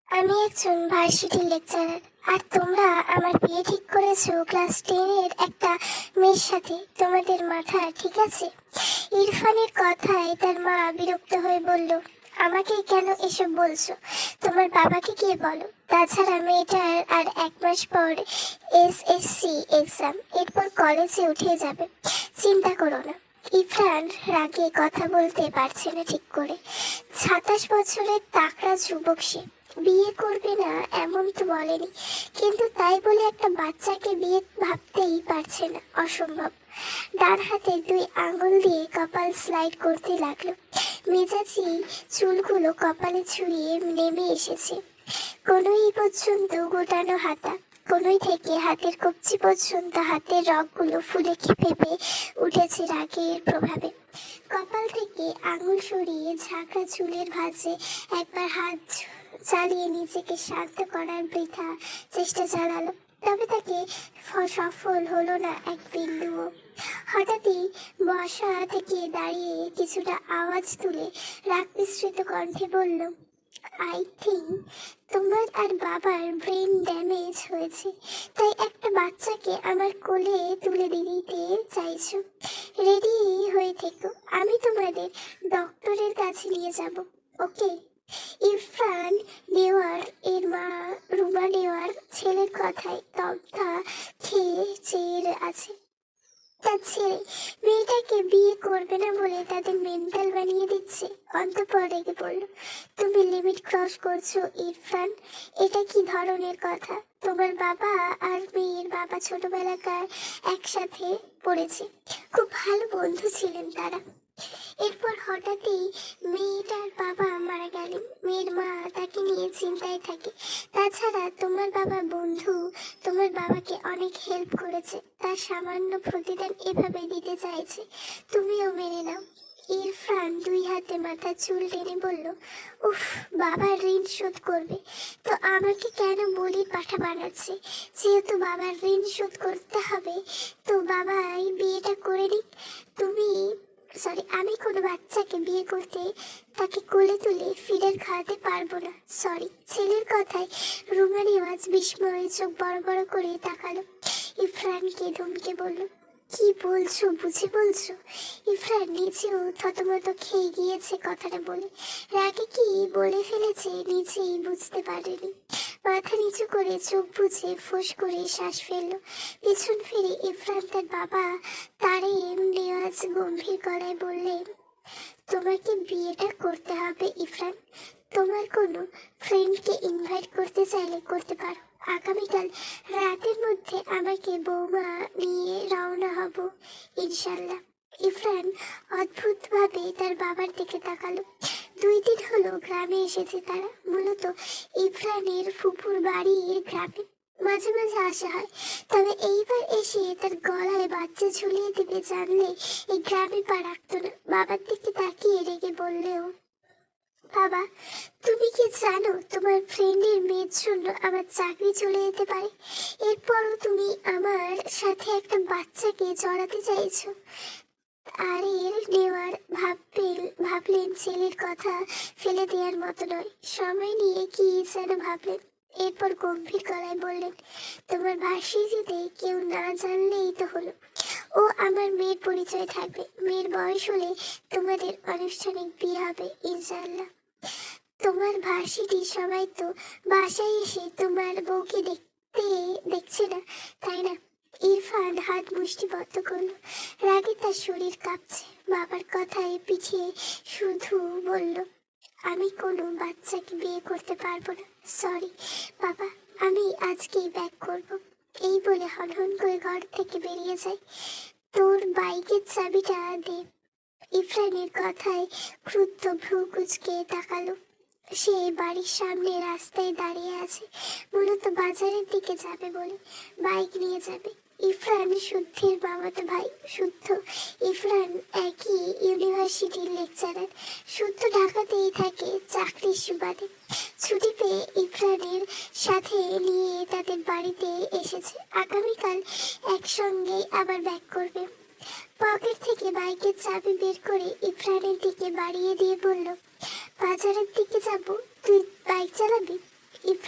আমি একজন varsity lecturer, আর তোমরা আমার বিয়ে ঠিক করেছো ক্লাস 10-এর একটা মেয়ের সাথে। তোমাদের মাথা ঠিক আছে? ইরফানের কথায় তার মা বিরক্ত হয়ে বলল, আমাকে কেন এসব বলছো? তোমার বাবাকে গিয়ে বলো। তাছাড়া মেয়েটার আর 1 মাস পর এসএসসি এক্সাম, এরপর কলেজে উঠে যাবে। চিন্তা করো না। ইরফান রাগে কথা বলতে পারছে না ঠিক করে। 27 বছরের তাকড়া যুবক সে। বিয়ে করবে না এমন তো বলেনি, কিন্তু তাই বলে একটা বাচ্চাকে বিয়ে ভাবতেই পারছে না, অসম্ভব। ডান হাতে 2 আঙ্গুল দিয়ে কপাল স্লাইড করতে লাগলো। মেজাজি চুলগুলো কপালে ছড়িয়ে নেমে এসেছে। কোনোই পর্যন্ত গোটানো হাতা, কোনোই থেকে হাতের কবজি পর্যন্ত হাতের রগগুলো ফুলে ফেপে উঠেছে রাগের প্রভাবে। কপাল থেকে আঙুল সরিয়ে ঝাঁকড়া চুলের ভাঁজে একবার হাত চালিয়ে নিজেকে শান্ত করার বৃথা চেষ্টা চালালো, তবে তাকে সফল হলো না এক বিন্দুও। হঠাৎই বসা থেকে দাঁড়িয়ে কিছুটা আওয়াজ তুলে রাগ মিশ্রিত কণ্ঠে বলল, আই থিঙ্ক তোমার আর বাবার ব্রেন ড্যামেজ হয়েছে, তাই একটা বাচ্চাকে আমার কোলে তুলে দিতে চাইছো। রেডি হয়ে থেকো, আমি তোমাদের ডক্টরের কাছে নিয়ে যাব, ওকে? ইরফান নেওয়ার এর মা রুমা নেওয়ার ছেলের কথায় তব্ধা খেয়ে চেয়ে আছে। তার ছেলে মেয়েটাকে বিয়ে করবে না বলে তাদের মেন্টাল বানিয়ে দিচ্ছে। অন্তঃপর রেগে পড়ল, তুমি লিমিট ক্রস করছো ইরফান। এটা কি ধরনের কথা? তোমার বাবা আর মেয়ের বাবা ছোটবেলাকার একসাথে পড়েছে, খুব ভালো বন্ধু ছিলেন তারা। এরপর হঠাৎই মেয়েটার বাবা মারা গেলেন, মেয়ের মা তাকে নিয়ে চিন্তায় থাকে। তাছাড়া তোমার বাবার বন্ধু তোমার বাবাকে অনেক হেল্প করেছে, তার সামান্য প্রতিদান এভাবে দিতে চাইছে, তুমিও মেনে নাও। ইরফান 2 হাতে মাথার চুল টেনে বলল, উফ, বাবার ঋণ শোধ করবে তো আমাকে কেন বলির পাঠা বানাচ্ছে? যেহেতু বাবার ঋণ শোধ করতে হবে, তো বাবাই বিয়েটা করে নিক। আমি কোনো বাচ্চাকে বিয়ে করতে তাকে কোলে তুলে ফিডার খাওয়াতে পারবো না, সরি। ছেলের কথায় রুমার আওয়াজ বিস্ময়ে চোখ বড় বড় করে তাকালো। ইরফানকে ধমকে বলল, কি বলছো, বুঝে বলছো? ইরফান নিজেও থতমত খেয়ে গিয়েছে কথাটা বলে। রাগে কি বলে ফেলেছে নিজেই বুঝতে পারেনি। মাথা নিচু করে চোখ বুঝে ফোঁস করে শ্বাস ফেললো। পিছন ফিরে ইরফান তার বাবা তারিম রিয়াজ গম্ভীর গলায় বললেন, তোমাকে বিয়েটা করতে হবে ইরফান। তোমার কোনো ফ্রেন্ডকে ইনভাইট করতে চাইলে করতে পারো। আগামীকাল রাতের মধ্যে আমাকে বৌমা নিয়ে রওনা হব ইনশাল্লাহ। ইরফান অদ্ভুতভাবে তার বাবার দিকে তাকালো। 2 দিন হলো গ্রামে এসেছে তারা, মূলত ইরফানের ফুপুর বাড়ির গ্রামে। মাঝে মাঝে আসা হয়, তবে এইবার এসে তার গলায় বাচ্চা ঝুলিয়ে দিবে জানলে এই গ্রামে পা রাখতো না। বাবার দিকে তাকিয়ে রেগে বললেও, বাবা, তুমি কি জানো তোমার ফ্রেন্ডের মেয়ের জন্য আমার চাকরি চলে যেতে পারে? এরপরও তুমি আমার সাথে একটা বাচ্চাকে জড়াতে চাইছো। আরে নেওয়ার ভাবলেন ছেলের কথা ফেলে দেওয়ার মতো নয়, সময় নিয়ে কি যেন ভাবলেন। এরপর গম্ভীর গলায় বললেন, তোমার ভার্সিটিতে কেউ না জানলেই তো হলো। ও আমার মেয়ের পরিচয় থাকবে, মেয়ের বয়স হলে তোমাদের আনুষ্ঠানিক বিয়ে হবে ইনশাআল্লাহ। তোমার ভার্সিটির সবাই তো বাসায় এসে তোমার বউকে দেখছে না, তাই না? ইরফান হাত মুষ্টিবদ্ধ করলো, রাগে তার শরীর কাঁপছে। বাবার কথায় পিছিয়ে শুধু বলল, আমি কোনো বাচ্চাকে বিয়ে করতে পারবো না, সরি বাবা, আমি আজকেই ব্যাক করব। এই বলে হনহন করে ঘর থেকে বেরিয়ে যায়। তোর বাইকের চাবিটা দে। ইরফানের কথায় ক্রুদ্ধ ভ্রু কুঁচকে তাকালো। সে বাড়ির সামনে রাস্তায় দাঁড়িয়ে আছে, মূলত বাজারের দিকে যাবে বলে বাইক নিয়ে যাবে। ইরফান শুদ্ধের মামাতো ভাই শুদ্ধ। ইরফান একই ইউনিভার্সিটির লেকচারার। শুদ্ধ ঢাকাতেই থাকে চাকরির সুবাদে। ছুটি পেয়ে ইরফানের সাথে নিয়ে তাদের বাড়িতে এসেছে। আগামীকাল একসঙ্গে আবার ব্যাক করবে। পকেট থেকে বাইকের চাবি বের করে ইরফানের দিকে বাড়িয়ে দিয়ে বলল, বাজারের দিকে যাব, তুই বাইক চালাবি?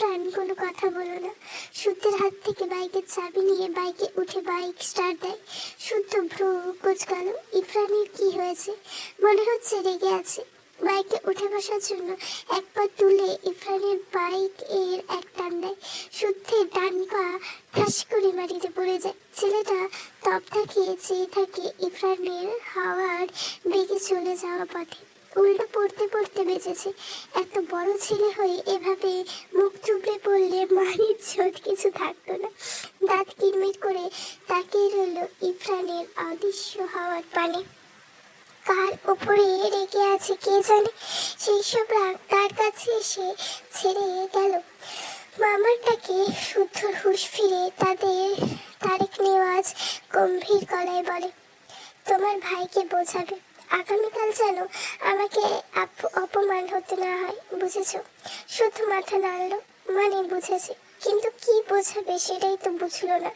ইফরান কোনো কথা বলো না। শুদ্ধের হাত থেকে বাইকের চাবি নিয়ে বাইকে উঠে বাইক স্টার্ট দেয়। শুদ্ধ ভ্রু কুচকাল। ইফরানের কি হয়েছে? মনে হচ্ছে রেগে আছে। বাইকে উঠে বসার জন্য এক পা তুলে ইফরানের বাইক এর এক টান দেয়। শুদ্ধের ডান পা ঠাস করে মাটিতে পড়ে যায়। ছেলেটা তপ্তা খেয়ে চেয়ে থাকে ইফরানের হাওয়ার বেগে চলে যাওয়া পথে। উল্টো পড়তে পড়তে বেঁচেছে। এত বড় ছেলে হয়ে এভাবে মুখ থুবড়ে পড়লে মানির ছোট কিছু থাকতো না। দাঁত কিরমির করে তাকিয়ে রইল ইফরানের অদৃশ্য হওয়ার পানে। কার উপরে রেগে আছে কে জানে। সেই সব রাগ তার কাছে এসে ছেড়ে গেল। মামারটাকে শুদ্ধর হুঁশ ফিরে তারেক নেওয়াজ গম্ভীর গলায় বলে, তোমার ভাইকে বোঝাবে আগামীকাল যেন আমাকে অপমান হতে না হয়, বুঝেছ? শুধু মাথা নাড়ল। মানে বুঝেছে, কিন্তু কি বোঝাবে সেটাই তো বুঝলো না।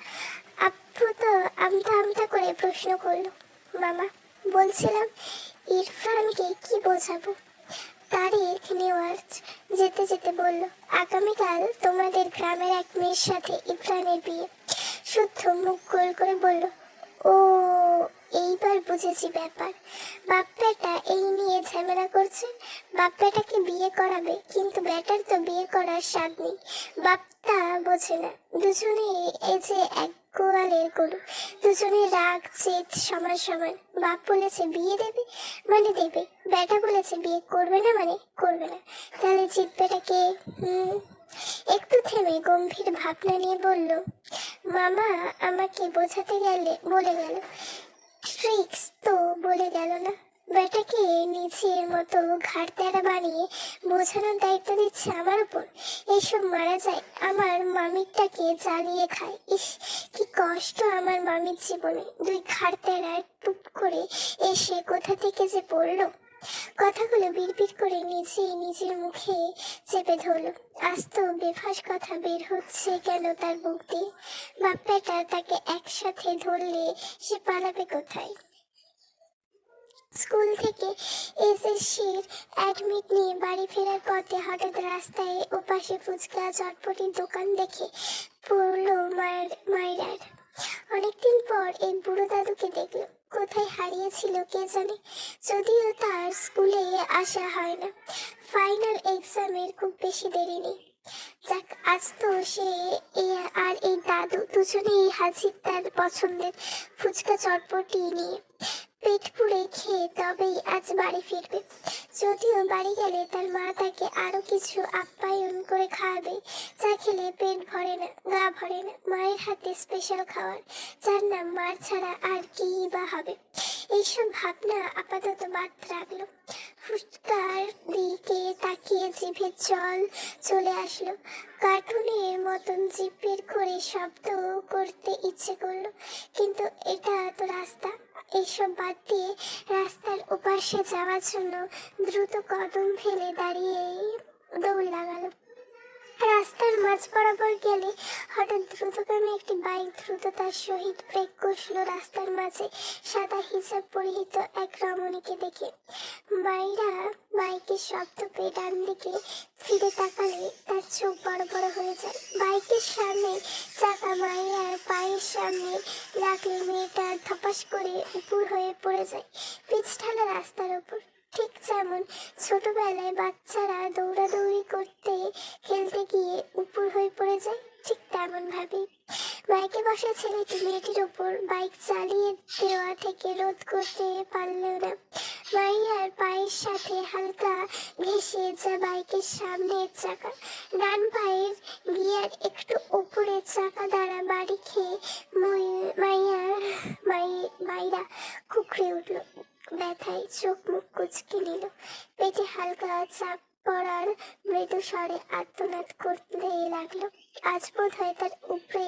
আপু তো আমতা আমতা করে প্রশ্ন করলো, মামা বলছিলাম ইরফানকে কি বোঝাবো? তারেক নেওয়াজ যেতে যেতে বলল, আগামীকাল তোমাদের গ্রামের এক মেয়ের সাথে ইরফানের বিয়ে। শুদ্ধ মুখ গোল করে বলল, ও এইবার বুঝেছি ব্যাপার। বাপ বেটা এই নিয়ে ঝামেলা করছে। বাপ বেটাকে বিয়ে করাবে, কিন্তু বেটার তো বিয়ে করার স্বাদ নেই। বাপটা বোঝে না। দুজনে এই যে এক গোয়ালের গরু, দুজনের রাগ জেদ সমান সমান। বাপ বলেছে বিয়ে দেবে মানে দেবে, বেটা বলেছে বিয়ে করবে না মানে করবে না। তাহলে জিতবেটা কে? একটু থেমে গম্ভীর ভাবনা নিয়ে বলল, মামা আমাকে বোঝাতে গেলে বলে গেল, ট্রিক্স তো বলে গেল না। বেটাকে নিজের মতো ঘাড় তেড়া বানিয়ে বোঝানোর দায়িত্ব দিচ্ছে আমার উপর। এইসব মারা যায়, আমার মামিরটাকে জ্বালিয়ে খায়। ইস, কি কষ্ট আমার মামির জীবনে। দুই ঘাড় তেড়া টুপ করে এসে কোথা থেকে যে পড়লো। কথাগুলো বিড়বিড় করে নিজের মুখে চেপে ধরল। আজ তো বেফাস কথা বের হচ্ছে কেন তার মুখ দিয়ে। বাপ বেটা তাকে একসাথে ধরলে সে পালাবে কোথায়? স্কুল থেকে এসএসসির অ্যাডমিট নিয়ে বাড়ি ফেরার পথে হঠাৎ রাস্তায় ওপাশে ফুচকা চটপটির দোকান দেখে পড়ল মায়ের। অনেকদিন পর এই বুড়ো দাদুকে দেখলো। কোথায় হারিয়েছিল কে জানে। যদিও তার স্কুলে আসা হয় না। ফাইনাল এক্সামের খুব বেশি দেরি নেই। যাক, আজ তো সে আর এই দাদু দুজনেই হাজির তার পছন্দের ফুচকা চটপটি নিয়ে। পেট পুড়ে খেয়ে তবেই আজ বাড়ি ফিরবে। যদিও বাড়ি গেলে তার মা তাকে আরো কিছু আপ্যায়ন করে খাওয়াবে, যা খেলে পেট ভরে না, গা ভরে না। মায়ের হাতে স্পেশাল খাবার, যার নাম মার ছাড়া আর কি বা হবে। এইসব ভাবনা আপাতত বাদ রাখলো। ফুচকার দিকে তাকিয়ে জিভে জল চলে আসলো। কার্টুনের মতন জিভ বের করে শব্দ করতে ইচ্ছে করলো, কিন্তু এটা তো রাস্তা। এইসব বাদ দিয়ে রাস্তার ওপাশে যাওয়ার জন্য দ্রুত কদম ফেলে দাঁড়িয়ে দৌড় লাগালো। রাস্তার মাঝ বরাবর গেলে হঠাৎ দ্রুতগামী একটি বাইক দ্রুততার সহিত ব্রেক কষল রাস্তার মাঝে সাদা হিজাব পরিহিত এক রমণীকে দেখে। মায়েরা বাইকের শব্দ পেয়ে ডান দিকে ফিরে তাকালে তার চোখ বড় বড় হয়ে যায়। বাইকের সামনে চাকা মায়ের পায়ের সামনে লাগলে মেয়েটা ধপাস করে উপর হয়ে পড়ে যায় পিছঢালা রাস্তার উপর। ঠিক যেমন ছোটবেলায় বাচ্চারা দৌড়াদৌড়ি করতে খেলতে গিয়ে উপর হয়ে পড়ে যায়, ঠিক তেমন ভাবে বাইকে বসা ছেলেটি মেয়েটির উপর বাইক চালিয়ে দেওয়া থেকে রোধ করতে পারল না। মাইয়ার পায়ের সাথে হালকা ঘেঁষে যা বাইকের সামনের চাকা, ডান পায়ের গিয়ার একটু উপরে চাকা দ্বারা বাড়ি খেয়ে মাইরা কুকড়ে উঠল। ব্যথায় চোখ মুখ কুচকে নিল। পেটে হালকা চাপ পড়ার মৃদু স্বরে আর্তনাদ করতে লাগলো। আজ বোধ হয় তার উপরে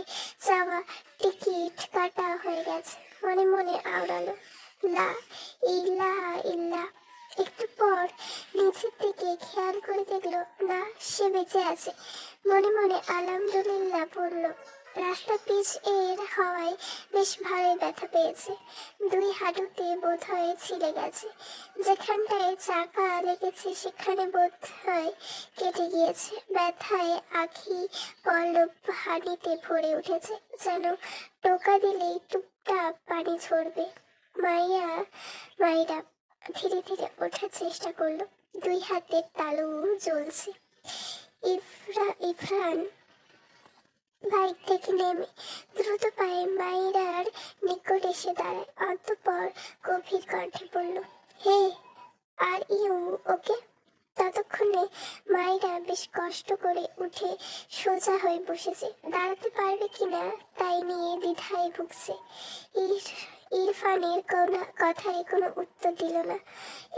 যাওয়া টিকিট কাটা হয়ে গেছে। মনে মনে আওড়ালো, লা ইলাহা ইল্লাল্লাহ। একটু পর নিচের দিকে খেয়াল করে দেখলো না, সে বেঁচে আছে। মনে মনে আলহামদুলিল্লাহ পড়লো। রাস্তা পিচ এর হওয়ায় বেশ ভালোই ব্যথা পেয়েছে। দুই হাঁটুতে বোধ হয় ছিলে গেছে। যেখানটায় চাকা লেগেছে সেখানে বোধ হয় কেটে গিয়েছে। ব্যথায় আখি পল্লব হাঁড়িতে ভরে উঠেছে, যেন টোকা দিলেই টুপটাপ পানি ঝরবে। মায়েরা ধীরে ধীরে ওঠার চেষ্টা করলো। দুই হাতের তালু জ্বলছে। ইফরান বাইক থেকে নেমে দ্রুত পায়ে মাইরার নিকট এসে দাঁড়ায়। অতঃপর গভীর কণ্ঠে বলল, হে, আর ইউ ওকে? ততক্ষণে মাইরা বেশ কষ্ট করে উঠে সোজা হয়ে বসেছে। দাঁড়াতে পারবে কিনা তাই নিয়ে দ্বিধায় ভুগছে। ইরফানের কথায় কোনো উত্তর দিল না।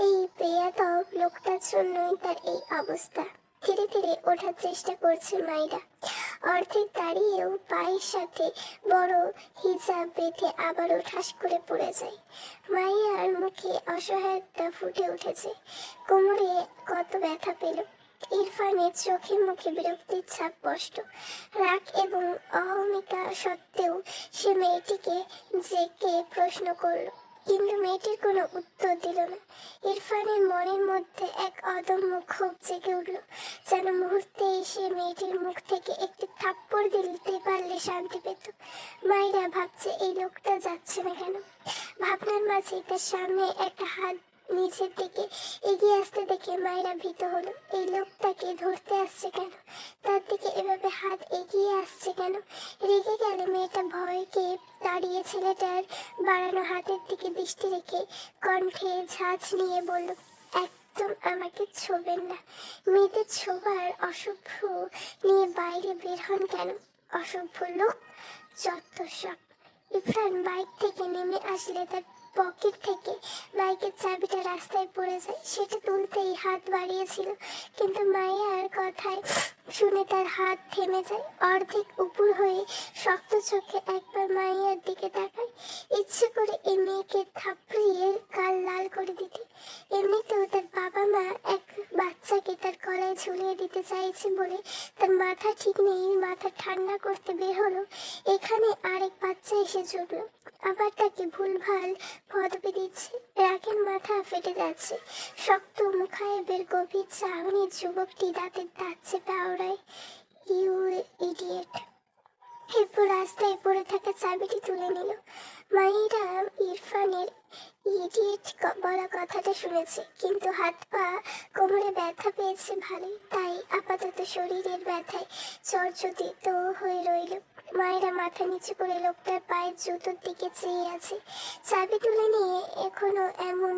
এই বেয়াদব লোকটার জন্যই তার এই অবস্থা। ধীরে ধীরে ওঠার চেষ্টা করছে মাইরা। অর্ধেক দাঁড়িয়েও পায়ের সাথে বড় হিজাব বেঁধে আবারও ঠাস করে পড়ে যায়। মাইয়ার মুখে অসহায়তা ফুটে উঠেছে। কোমরে কত ব্যথা পেল। ইরফানের চোখে মুখে বিরক্তির ছাপ স্পষ্ট। রাগ এবং অহমিকা সত্ত্বেও সে মেয়েটিকে জেকে প্রশ্ন করল, কিন্তু মেয়েটির কোনো উত্তর দিল না। ইরফানের মনের মধ্যে এক অদম্য ক্ষোভ জেগে উঠল, যেন মুহূর্তে এসে মেয়েটির মুখ থেকে একটি থাপ্পড় দিতে পারলে শান্তি পেত। মাইরা ভাবছে এই লোকটা যাচ্ছে না কেন। ভাবনার মাঝে তার সামনে একটা হাত নিচের দিকে এগিয়ে আসতে দেখে মায়েরা ভীত হলো। এই লোকটাকে ধরতে আসছে কেন? তার দিকে এভাবে হাত এগিয়ে আসছে কেন? রেগে গেলে মেয়েটা ভয়কে দাঁড়িয়ে ছেলেটার বাড়ানো হাতের দিকে দৃষ্টি রেখে কণ্ঠে ঝাঁঝ নিয়ে বলল, একদম আমাকে ছোবেন না। মেয়েদের ছোবার অসভ্য নিয়ে বাইরে বের হন কেন? অসভ্য লোক, যত সব। ইরফান বাইক থেকে নেমে আসলে তার পকেট থেকে বাইকের চাবিটা রাস্তায় পড়ে যায়। সেটা তুলতেই হাত বাড়িয়েছিল, কিন্তু মায়ার কথায় শুনে তার হাত থেমে যায়। অর্ধেক উপর হয়ে শক্ত চোখে একবার মায়ার দিকে তাকায়, ইচ্ছে করে এই মেয়েকে থাপড়িয়ে গাল লাল করে দিতে। এমনিতেও তার বাবা মা এক বাচ্চাকে তার গলায় ঝুলিয়ে দিতে চাইছে বলে তার মাথা ঠিক নেই। মাথা ঠান্ডা করতে বের হলো, এখানে আরেক বাচ্চা এসে জুটলো, আবার তাকে ভুলভাল পদবি দিচ্ছে। রাগের মাথা ফেটে যাচ্ছে। শক্ত মুখায়েবের গভীর চাহনি যুবকটি দাঁতের দাঁত চেপে আওড়ায়, ইউ ইডিয়েট। এরপর রাস্তায় পড়ে থাকা চাবিটি তুলে নিল। মাহিরা ইরফানের ইডিয়েট বলা কথাটা শুনেছে, কিন্তু হাত পা কোমরে ব্যথা পেয়েছে ভালোই, তাই আপাতত শরীরের ব্যথায় চর্চরিত হয়ে রইল। মায়েরা মাথা নিচু করে লোকটার পায়ের জুতোর দিকে চেয়ে আছে। চাবি তুলে নিয়ে এখনো এমন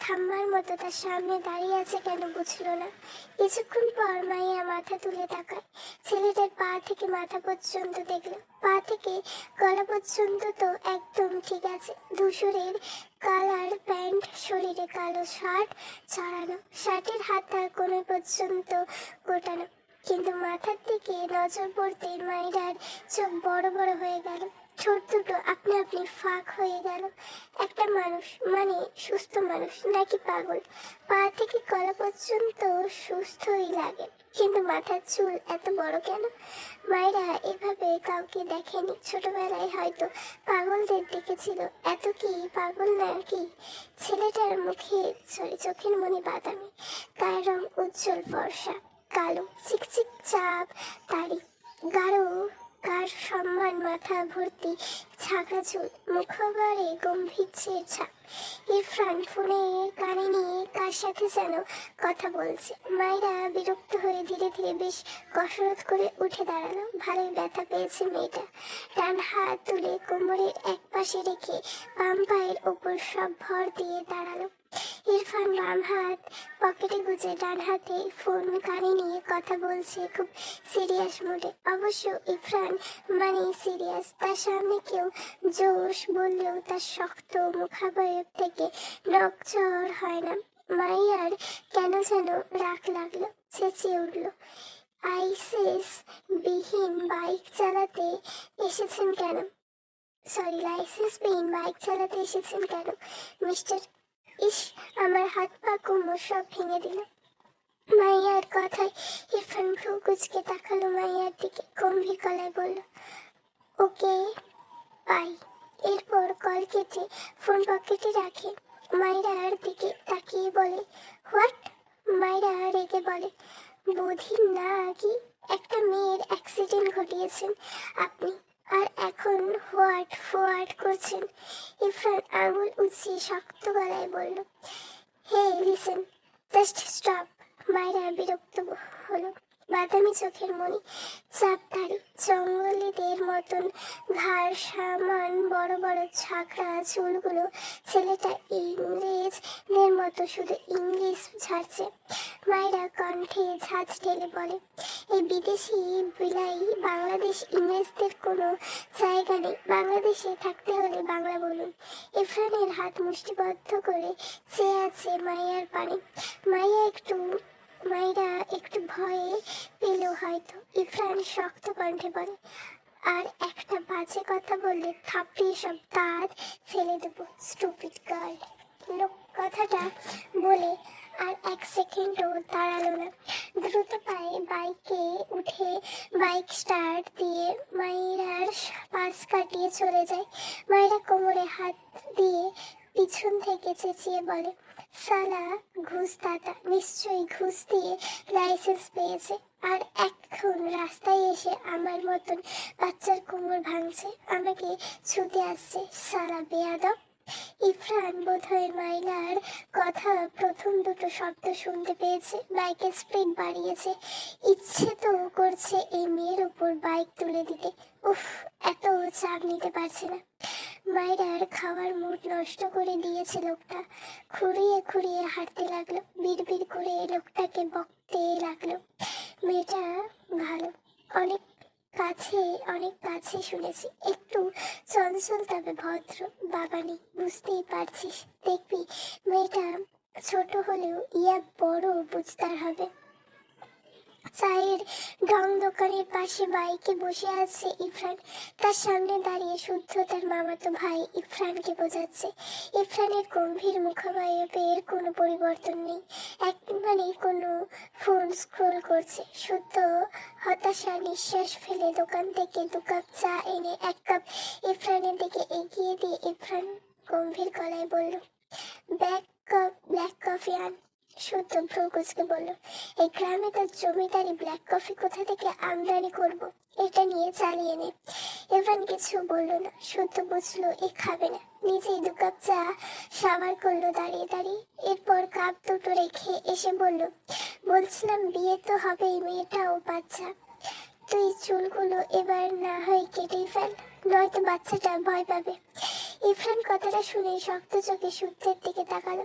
থাম্মার মতো তার সামনে দাঁড়িয়ে আছে কেন বুঝলো না। কিছুক্ষণ পর মাইয়া মাথা তুলে তাকায়। ছেলেটার পা থেকে মাথা পর্যন্ত দেখলো। পা থেকে গলা পর্যন্ত তো একদম ঠিক আছে। ধূসরের কালার প্যান্ট, শরীরে কালো শার্ট চড়ানো, শার্টের হাতা কোন পর্যন্ত গোটানো। কিন্তু মাথার দিকে নজর পড়তে মাইরার চোখ বড় বড় হয়ে গেল, ঠোঁট দুটো আপনি আপনি ফাঁক হয়ে গেল। একটা মানুষ, মানে সুস্থ মানুষ নাকি পাগল? পা থেকে গলা পর্যন্ত সুস্থই লাগে, কিন্তু মাথার চুল এত বড় কেন? মায়েরা এভাবে কাউকে দেখেনি। ছোটবেলায় হয়তো পাগলদের দেখেছিল, এত কি পাগল নাকি? ছেলেটার চোখের মনে বাদামি, গায়ের রং উজ্জ্বল ফর্সা, কালো চিকচিক চাপ দাড়ি, গাঢ় কার সম্মান, মাথা ভর্তি ছাগা চুল, মুখবারে গম্ভীর্যের ছাপ। ইরফান ফোনে কানে নিয়ে কার সাথে যেন কথা বলছে। মায়েরা বিরক্ত হয়ে ধীরে ধীরে বেশ কসরত করে উঠে দাঁড়ালো। ভালোই ব্যথা পেয়েছে মেয়েটা। ডান হাত তুলে কোমরের এক পাশে রেখে বাম পায়ের ওপর সব ভর দিয়ে দাঁড়ালো। ইরফান বাম হাত পকেটে গুজে ডান হাতে ফোন কানে নিয়ে কথা বলছে খুব সিরিয়াস মুডে। অবশ্য ইরফান মানে সিরিয়াস। তার সামনে কেউ জোশ বললেও তার শক্ত মুখাবয়ব থেকে নকচর হয় না। মাইয়ার কেন যেন রাগ লাগলো, চেঁচিয়ে উঠল, লাইসেন্স বিহীন বাইক চালাতে এসেছেন কেন মিস্টার? ইস, আমার হাত পা কোমর সব ভেঙে দিল। মাইয়ার কথায় ইরফান ভ্রু কুচকে তাকালো মাইয়ার দিকে, গম্ভীর গলায় বলল, ওকে, বাই। এরপর কল কেটে ফোন পকেটে রাখে। মাইরার দিকে তাকিয়ে বলে, হোয়াট? মাইরা রেগে বলে, বুঝি না কি? একটা মেয়ের অ্যাক্সিডেন্ট ঘটিয়েছেন আপনি, আর এখন হোয়াট ফোয়াট করছেন? ইরফান আঙুল উঁচিয়ে শক্ত গলায় বলল, হে লিসেন, জাস্ট স্টপ। মাইরা বিরক্ত হলো। বাদামি চোখের মনি, চাপধারী, জঙ্গলিদের মতন ঘাড় সামান বড় বড় ঝাঁকড়া চুলগুলো। ছেলেটা ইংরেজদের মতো শুধু ইংলিশ ঝাড়ছে। মায়েরা কণ্ঠে ঝাঁঝ ঢেলে বলে, এই বিদেশি বিলাই বাংলাদেশ ইংরেজদের কোনো জায়গা নেই। বাংলাদেশে থাকতে হলে বাংলা বলুন। ইরফানের হাত মুষ্টিবদ্ধ করে চেয়ে আছে মাইয়ার পানে। মাইরা একটু ভয়ে পেল হয়তো। ইরফান শক্ত কণ্ঠে বলে, আর একটা বাজে কথা বললে থাপড়িয়ে সব দাঁত ফেলে দেবো, স্টুপিড গার্ল। লোক কথাটা বলে আর এক সেকেন্ডও দাঁড়ালো না। দ্রুত পায়ে বাইকে উঠে বাইক স্টার্ট দিয়ে মাইরার পাশ কাটিয়ে চলে যায়। মাইরা কোমরে হাত দিয়ে পিছন থেকে চেঁচিয়ে বলে, সালা ঘুষদাতা, নিশ্চয়ই ঘুষ দিয়ে লাইসেন্স পেয়েছে, আর এখন রাস্তায় এসে আমার মতন বাচ্চার কোমর ভাঙছে, আমাকে ছুটে আসছে, সালা বেয়াদব। ইরফান বোধহয় মাইলার কথা প্রথম দুটো শব্দ শুনতে পেয়েছে। বাইকের স্পিড বাড়িয়েছে। ইচ্ছে তো করছে এই মেয়ের উপর বাইক তুলে দিতে। উফ, এত চাপ নিতে পারছে না। মাইরার খাওয়ার মুড নষ্ট করে দিয়েছে লোকটা। খুঁড়িয়ে খুঁড়িয়ে হাঁটতে লাগলো, বিড়বিড় করে লোকটাকে বকতে লাগলো। মেয়েটা ভালো, অনেক কাছে শুনেছি, একটু চঞ্চল তবে ভদ্র। বাবা নেই, বুঝতেই পারছিস। দেখবি মেয়েটা ছোট হলেও ইয়া বড় বুঝতার হবে। চায়ের ঢং দোকানের পাশে বাইকে বসে আছে ইরফান। তার সামনে দাঁড়িয়ে শুদ্ধ তার মামাতো ভাই ইরফানকে বোঝাচ্ছে। ইরফানের গম্ভীর মুখাবয়বের কোনো পরিবর্তন নেই, মানে কোনো ফোন স্ক্রোল করছে। শুদ্ধ হতাশা নিঃশ্বাস ফেলে দোকান থেকে 2 কাপ চা এনে 1 কাপ ইরফানের দিকে এগিয়ে দিয়ে ইরফান গম্ভীর গলায় বলল, ব্ল্যাক কফি আন। শুদ্ধ ভ্রু কুঁচকে বলল, এই গ্রামে তার জমিদারি ব্ল্যাক কফি কোথা থেকে আমদানি করব, এটা নিয়ে চালিয়ে নে। ইরফান কিছু বলল না। শুদ্ধ বুঝলো এ খাবে না। নিজেই 2 কাপ চা সাবার করলো দাঁড়িয়ে দাঁড়িয়ে। এরপর কাপ দুটো রেখে এসে বলল, বলছিলাম বিয়ে তো হবেই, মেয়েটাও বাচ্চা। তুই চুলগুলো এবার না হয় কেটেই ফেল, নয়তো বাচ্চাটা ভয় পাবে। ইরফান কথাটা শুনে শক্ত চোখে শুদ্ধের দিকে তাকালো।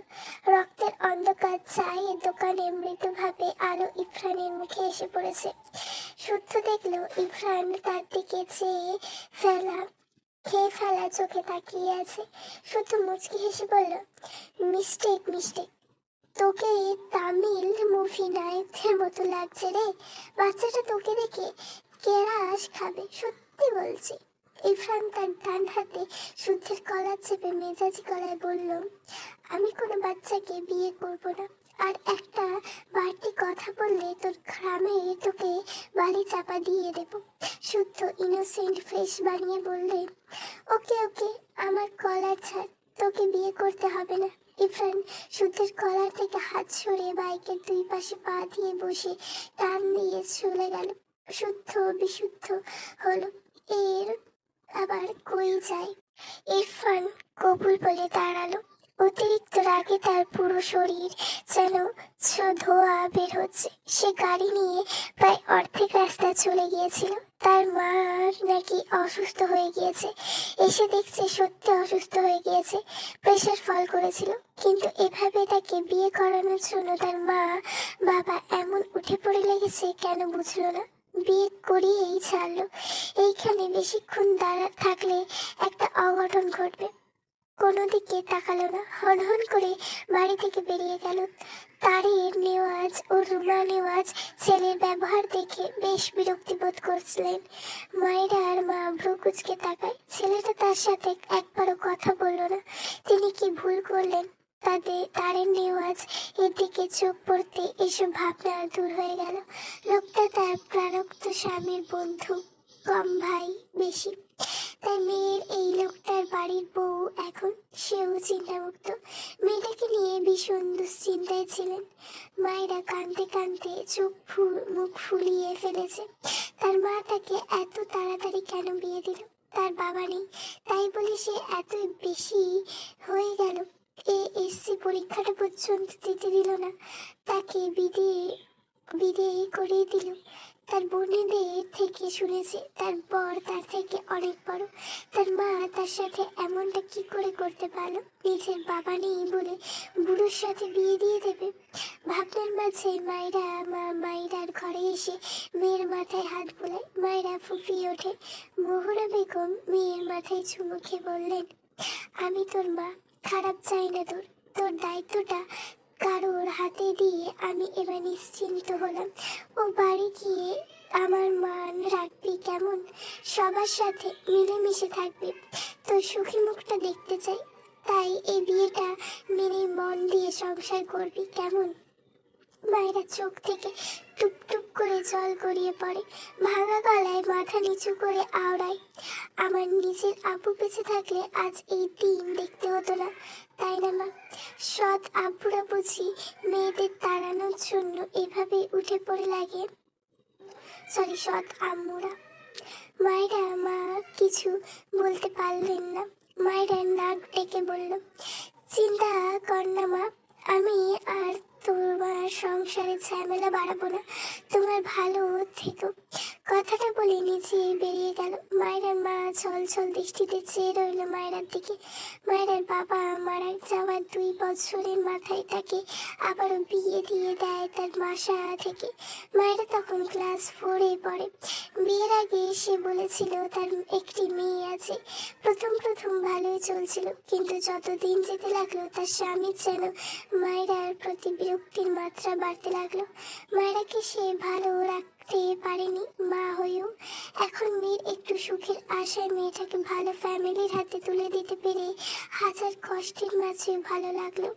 রক্তের অন্ধকার চায়ের দোকানে মৃদুভাবে আলো ইরফানের মুখে এসে পড়েছে। শুদ্ধ দেখলো ইরফান তার দিকে খেয়ে ফেলা চোখে তাকিয়ে আছে। শুদ্ধ মুচকি হেসে বলল, মিস্টেক। তোকে তামিল মুভি নায়কদের মতো লাগছে রে। বাচ্চাটা তোকে দেখে কেরাস খাবে, সত্যি বলছি। ইরফান তার ডান হাতে শুদ্ধের কলার চেপে মেজাজি গলায় বলল, আমি কোনো বাচ্চাকে বিয়ে করব না, আর একটা বাড়তি কথা বললে তোর গ্রামে তোকে বালি চাপা দিয়ে দেব। শুদ্ধ ইনোসেন্ট ফেস বানিয়ে বললে, ওকে, আমার কলার ছাড়, তোকে বিয়ে করতে হবে না। ইরফান শুদ্ধের কলার থেকে হাত সরিয়ে বাইকের 2 পাশে পা দিয়ে বসে টান দিয়ে চলে গেল। শুদ্ধ বিশুদ্ধ হলো। এর আবার কই যায়। ইরফান কবুল বলে দাঁড়ালো। অতিরিক্ত রাগে তার পুরো শরীর যেন ধোঁয়া বের হচ্ছে। সে গাড়ি নিয়ে প্রায় অর্ধেক রাস্তা চলে গিয়েছিল। তার মা নাকি অসুস্থ হয়ে গিয়েছে। এসে দেখছে সত্যি অসুস্থ হয়ে গিয়েছে, প্রেশার ফল করেছিল। কিন্তু এভাবে তাকে বিয়ে করানোর জন্য তার মা বাবা এমন উঠে পড়ে লেগেছে কেন বুঝলো না। বিয়ে করিয়েই ছাড়লো। এইখানে বেশিক্ষণ থাকলে একটা অঘটন ঘটবে। কোনো দিকে তাকালো না, হনহন করে বাড়ি থেকে বেরিয়ে গেল। তারের নেওয়াজ ও রুমা নেওয়াজ ছেলের ব্যবহার দেখে বেশ বিরক্তি বোধ করছিলেন। মায়েরা আর মা ভ্রু কুঁচকে তাকায়। ছেলেটা তার সাথে একবারও কথা বলল না। তিনি কি ভুল করলেন? তারের নেওয়াজ এর দিকে চোখ পড়তে এসব ভাবনা দূর হয়ে গেল। লোকটা তার প্রাণোক্ত স্বামীর বন্ধু, কম ভাই বেশি। তার মেয়ের এই লোকটার বাড়ির বউ এখন সেও চিন্তামুক্ত। মেয়েটাকে নিয়ে ভীষণ দুশ্চিন্তায় ছিলেন। মায়েরা কাঁদতে কাঁদতে মুখ ফুলিয়ে ফেলেছে। তার মা তাকে এত তাড়াতাড়ি কেন বিয়ে দিল? তার বাবা নেই, তাই বলে সে এত বেশি হয়ে গেল। এসসি পরীক্ষাটা পর্যন্ত দিতে দিল না, তাকে বিদেয় করে দিল। তার বোনেদের থেকে শুনেছে তার বর তার থেকে অনেক বড়। তার মা তার সাথে এমনটা কি করে করতে পারলো? নিজের বাবা নেই বলে বুড়োর সাথে বিয়ে দিয়ে দেবে? ভাবনার মাঝে মায়েরার ঘরে এসে মেয়ের মাথায় হাত বোলায়। মায়েরা ফুপিয়ে ওঠে। মোহরা বেগম মেয়ের মাথায় চুমু খেয়ে বললেন, আমি তোর মা, খারাপ চাই না তোর। তোর দায়িত্বটা কারোর হাতে দিয়ে আমি এবার নিশ্চিন্ত হলাম। ও বাড়ি গিয়ে আমার মান রাখবি কেমন? সবার সাথে মিলেমিশে থাকবি। তোর সুখী মুখটা দেখতে চাই। তাই এই বিয়েটা মেনে মন দিয়ে সংসার করবি কেমন? মায়েরা চোখ থেকে টুপ টুপ করে জল গড়িয়ে পড়ে। ভাঙা গলায় মাথা নিচু করে আওড়ায়, আমার নিজের আব্বু বেঁচে থাকলে আজ এই দিন দেখতে হতো না, তাই না মা? সৎ আব্বুরা বুঝি মেয়েদের তাড়ানোর জন্য এভাবে উঠে পড়ে লাগে। সৎ আম্মুরা। মায়েরা মা কিছু বলতে পারলেন না। মায়েরা নাক ডেকে বলল, চিন্তা কর না মা, আমি আর তোমার সংসারে ঝামেলা বাড়াবো না, তোমার ভালো থেকো। কথাটা বলে নিচে বেরিয়ে গেল। মায়েরার মা ছলছল দৃষ্টিতে চেয়ে রইল মায়েরার দিকে। মায়েরার বাবা মারা যাওয়ার 2 বছরের মাথায় তাকে আবারও বিয়ে দিয়ে দেয় তার বাসা থেকে। মায়েরা তখন ক্লাস 4-এ পড়ে। বিয়ের আগে সে বলেছিল তার একটি মেয়ে আছে। প্রথম ভালোই চলছিল, কিন্তু যত দিন যেতে লাগলো তার স্বামীর যেন মায়েরার প্রতি বিরক্তির মাত্রা বাড়তে লাগলো। মায়েরাকে সে ভালো রাখতে পারেনি মা হয়েও। এখন মেয়ের একটু সুখের আশায় মেয়েটাকে ভালো ফ্যামিলির হাতে তুলে দিতে পেরে হাজার কষ্টের মাঝে ভালো লাগলো।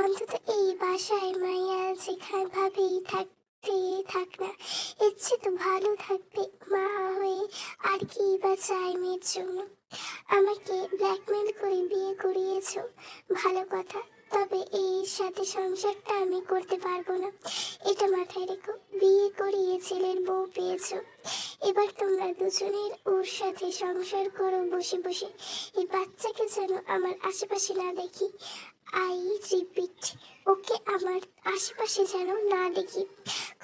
অন্তত এই বাসায় মাইয়া যেখানে ভাবেই থাক না, ইচ্ছে তো ভালো থাকবে মা হয়ে। আর কি বা চাই মেয়ের জন্য? আমাকে ব্ল্যাকমেল করে বিয়ে করিয়েছো, ভালো কথা, তবে এর সাথে সংসারটা আমি করতে পারবো না, এটা মাথায় রেখো। বিয়ে করিয়ে ছেলের বউ পেয়েছো, এবার তোমরা দুজনের ওর সাথে সংসার করো বসে বসে। এই বাচ্চাকে যেন আমার আশেপাশে না দেখি। আই রিপিট, ওকে আমার আশেপাশে যেন না দেখি।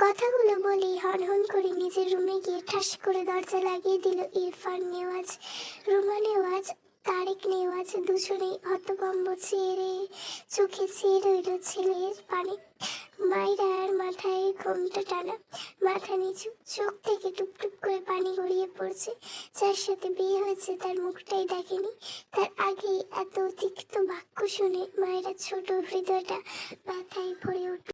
কথাগুলো বলে হনহন করে নিজের রুমে গিয়ে ঠাস করে দরজা লাগিয়ে দিল ইরফান নেওয়াজ। রুমা নেওয়াজ, তারেক নেওয়াজ দুজনেই হতভম্ব চোখে চেয়ে রইল ছেলের পানে। মায়েরার মাথায় ঘোমটা টানা, মাথা নিচু, চোখ থেকে টুপটুপ করে পানি গড়িয়ে পড়ছে। যার সাথে বিয়ে হয়েছে তার মুখটাই দেখেনি। তার আগেই এত তিক্ত বাক্য শুনে মায়েরা ছোট হৃদয়টা ব্যথায় ভরে উঠল।